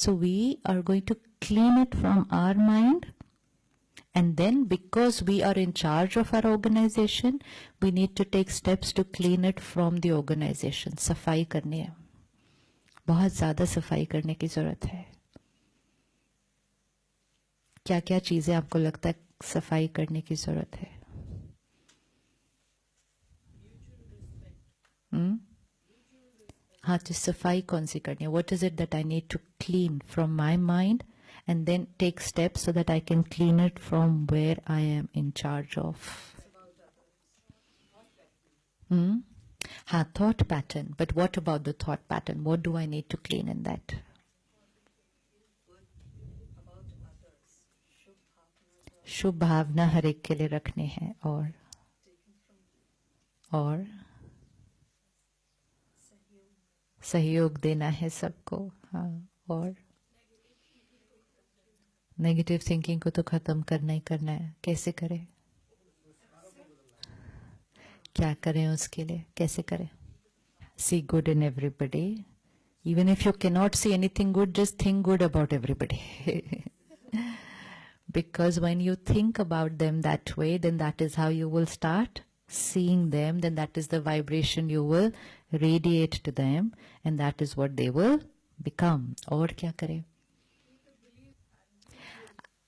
So we are going to clean it from our mind, and then because we are in charge of our organization, we need to take steps to clean it from the organization. सफाई करनी है, बहुत ज्यादा सफाई करने की जरूरत है. क्या क्या चीजें आपको लगता है सफाई करने की जरूरत है? हाँ, तो सफाई कौन सी करनी है? What is it that I need to clean from my mind and then take steps so that I can clean it from where I am in charge of? हाँ, thought pattern. But what about the thought pattern? What do I need to clean in that? शुभ भावना हर एक के लिए रखने हैं, और सहयोग देना है सबको. हाँ, और नेगेटिव थिंकिंग को तो खत्म करना ही करना है. कैसे करें? क्या करें उसके लिए? कैसे करें? See good in everybody. Even if you cannot see anything good, just think good about everybody. Because when you think about them that way, then that is how you will start seeing them, then that is the vibration you will radiate to them, and that is what they will become. और क्या करें?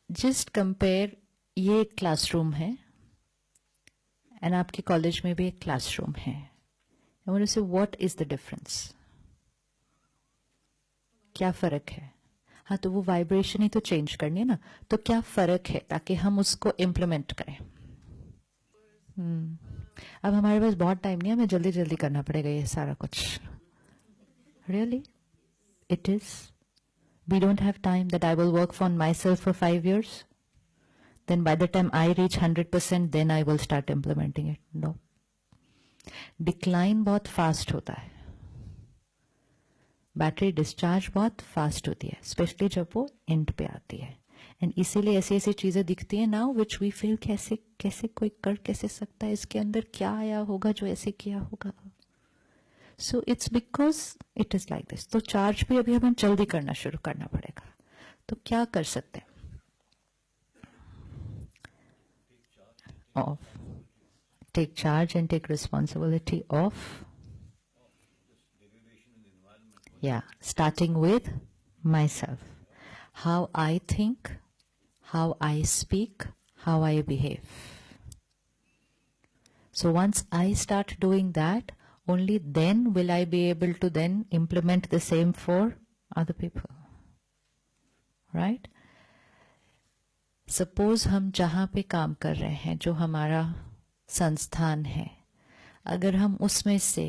Just compare, ये एक classroom है, and आपके college में भी एक क्लासरूम है. I want to say, what is the difference? क्या फर्क है? हाँ, तो वो वाइब्रेशन ही तो चेंज करनी है ना. तो क्या फर्क है, ताकि हम उसको इम्प्लीमेंट करें. अब हमारे पास बहुत टाइम नहीं है, हमें जल्दी जल्दी करना पड़ेगा ये सारा कुछ. Really it is. We don't have time that I will work for my self for 5 years. Then by the time I reach 100%, then I will start implementing it. No. Decline बहुत फास्ट होता है, battery discharge बहुत fast होती है, specially जब वो and पे आती है. एंड इसीलिए ऐसी ऐसी चीजें दिखती हैं नाउ विच वी फील कैसे कैसे कोई कर कैसे सकता है, इसके अंदर क्या आया होगा जो ऐसे किया होगा. So it's because it is like this. तो चार्ज भी अभी हमें जल्दी करना शुरू करना पड़ेगा. तो क्या कर सकते हैं? Of take charge and take responsibility of, starting with myself. How I think, how I speak, how I behave. So once I start doing that, only then will I be able to then implement the same for other people. Right? Suppose हम जहां पे काम कर रहे हैं, जो हमारा संस्थान है, अगर हम उसमें से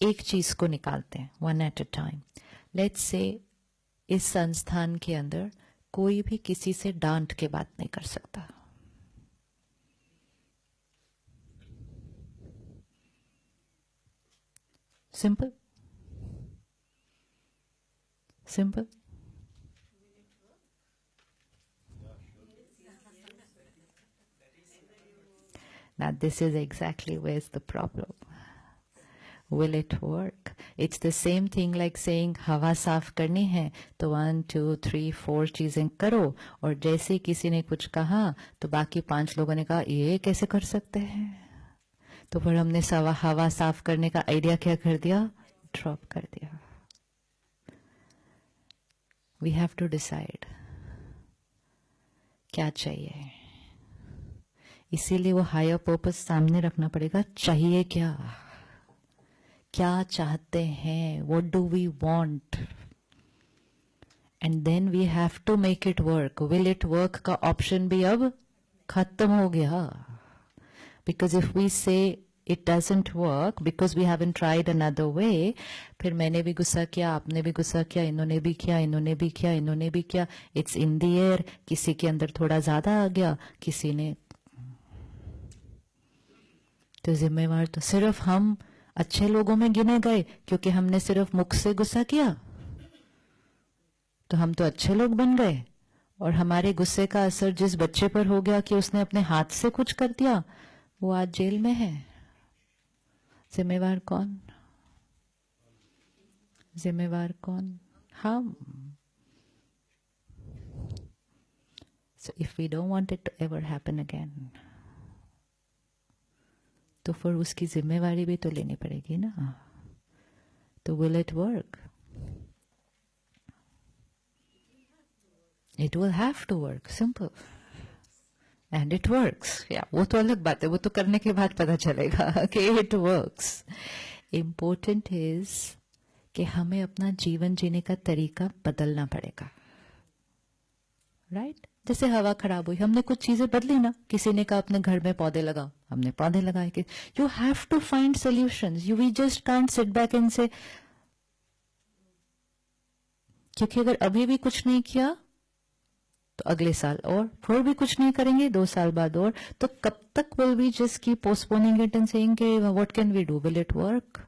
एक चीज को निकालते हैं, one at a time. Let's say इस संस्थान के अंदर कोई भी किसी से डांट के बात नहीं कर सकता. Simple simple. Now this is exactly where's the problem. Will it work? It's the same thing like saying हवा साफ करनी है तो 1 2 3 4 चीजें करो, और जैसे किसी ने कुछ कहा तो बाकी 5 लोगों ने कहा ये कैसे कर सकते हैं, तो फिर हमने हवा साफ करने का आइडिया क्या कर दिया? ड्रॉप कर दिया. We have to decide क्या चाहिए. इसीलिए वो हायर पर्पस सामने रखना पड़ेगा. चाहिए क्या, क्या चाहते हैं, what do we want, and then we have to make it work. Will it work का ऑप्शन भी अब खत्म हो गया. Because if we say it doesn't work because we haven't tried another way, फिर मैंने भी गुस्सा किया, आपने भी गुस्सा किया, इन्होंने भी किया, इन्होंने भी किया, इन्होंने भी किया. It's in the air. किसी के अंदर थोड़ा ज्यादा आ गया, किसी ने. तो जिम्मेवार तो सिर्फ हम अच्छे लोगों में गिने गए क्योंकि हमने सिर्फ मुख से गुस्सा किया, तो हम तो अच्छे लोग बन गए. और हमारे गुस्से का असर जिस बच्चे पर हो गया कि उसने अपने हाथ से कुछ कर दिया, वो आज जेल में है. जिम्मेवार कौन? जिम्मेवार कौन? हम. So if we don't want it to ever happen again, तो फिर उसकी जिम्मेवारी भी तो लेनी पड़ेगी ना. तो will it work? It will have to work. Simple. And it works. Yeah, वो तो अलग बात है, वो तो करने के बाद पता चलेगा कि it works. Important is कि हमें अपना जीवन जीने का तरीका बदलना पड़ेगा. राइट? जैसे हवा खराब हुई, हमने कुछ चीजें बदली ना. किसी ने कहा अपने घर में पौधे लगाओ, हमने पौधे लगाए. कि you have to find solutions. You we just can't sit back and say, क्योंकि अगर अभी भी कुछ नहीं किया तो अगले साल और फिर भी कुछ नहीं करेंगे, 2 साल बाद और. तो कब तक will we just keep postponing it and saying कि what can we do, will it work?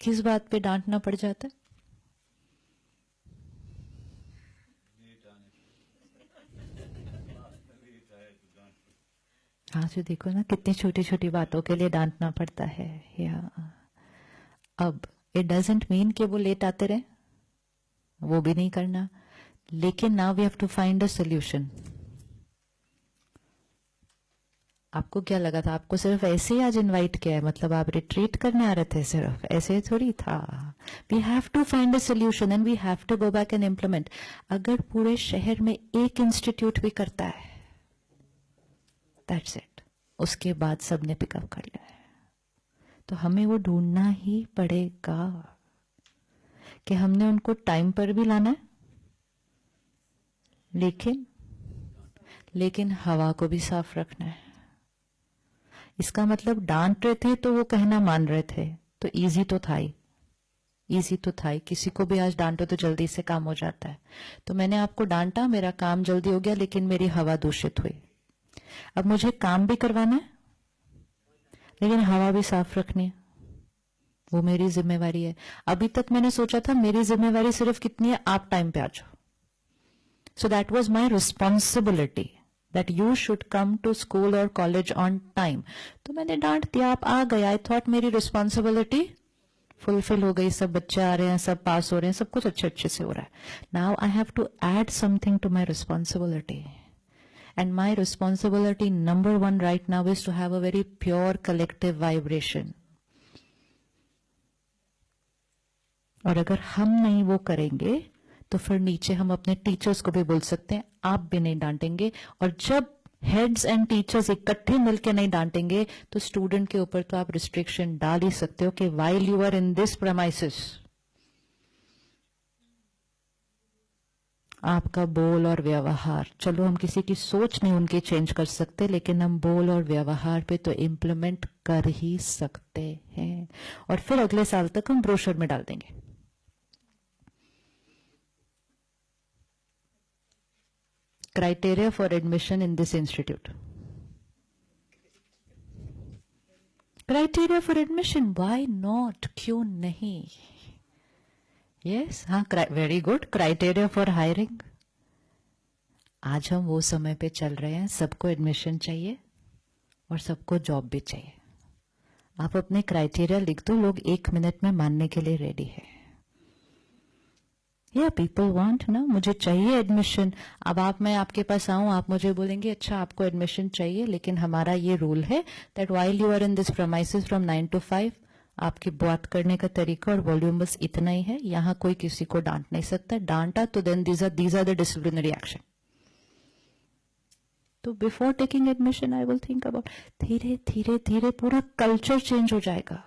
किस बात पे डांटना पड़ जाता है? हाँ जो देखो ना, कितनी छोटी छोटी बातों के लिए डांटना पड़ता है. या अब इट डजंट मीन कि वो लेट आते रहे, वो भी नहीं करना. लेकिन now we have to find a solution. आपको क्या लगा था? आपको सिर्फ ऐसे ही आज इनवाइट किया है, मतलब आप रिट्रीट करने आ रहे थे? सिर्फ ऐसे थोड़ी था. We have to find a solution and we have to go back and implement. अगर पूरे शहर में एक इंस्टीट्यूट भी करता है, दैट्स इट. उसके बाद सबने पिकअप कर लिया है. तो हमें वो ढूंढना ही पड़ेगा कि हमने उनको टाइम पर भी लाना है, लेकिन हवा को भी साफ रखना है. इसका मतलब डांट रहे थे तो वो कहना मान रहे थे, तो इजी तो था ही. इजी तो था ही. किसी को भी आज डांटो तो जल्दी से काम हो जाता है. तो मैंने आपको डांटा, मेरा काम जल्दी हो गया, लेकिन मेरी हवा दूषित हुई. अब मुझे काम भी करवाना है, लेकिन हवा भी साफ रखनी है. वो मेरी जिम्मेवारी है. अभी तक मैंने सोचा था मेरी जिम्मेवारी सिर्फ कितनी है, आप टाइम पे आ जाओ. So that was my responsibility that you should come to school or college on time. तो मैंने डांट दिया, आप आ गए. I thought मेरी responsibility fulfill हो गई. सब बच्चे आ रहे हैं, सब पास हो रहे हैं, सब कुछ अच्छे अच्छे से हो रहा है. Now I have to add something to my responsibility. And my responsibility number 1 right now is to have a very pure collective vibration. और अगर हम नहीं वो करेंगे तो फिर नीचे हम अपने टीचर्स को भी बोल सकते हैं, आप भी नहीं डांटेंगे. और जब हेड्स एंड टीचर्स इकट्ठे मिलकर नहीं डांटेंगे तो स्टूडेंट के ऊपर तो आप रिस्ट्रिक्शन डाल ही सकते हो कि while you are in this premises, आपका बोल और व्यवहार, चलो हम किसी की सोच नहीं उनकी चेंज कर सकते, लेकिन हम बोल और व्यवहार पे तो इम्प्लीमेंट कर ही सकते हैं. और फिर अगले साल तक हम ब्रोशर में डाल देंगे. Criteria for admission in this institute. Criteria for admission, why not? क्यों नहीं? Yes, हाँ, very good. Criteria for hiring. आज हम वो समय पे चल रहे हैं, सबको एडमिशन चाहिए और सबको जॉब भी चाहिए. आप अपने क्राइटेरिया लिख दो, लोग 1 मिनट में मानने के लिए रेडी है. या पीपल वांट ना, मुझे चाहिए एडमिशन. अब मैं आपके पास आऊं, आप मुझे बोलेंगे अच्छा आपको एडमिशन चाहिए, लेकिन हमारा ये रूल है that while you are in this premises from 9 to 5, आपकी बात करने का तरीका और वॉल्यूम बस इतना ही है. यहां कोई किसी को डांट नहीं सकता. डांटा तो then these are the disciplinary action. तो before taking admission I will think about. धीरे धीरे धीरे पूरा कल्चर चेंज हो जाएगा.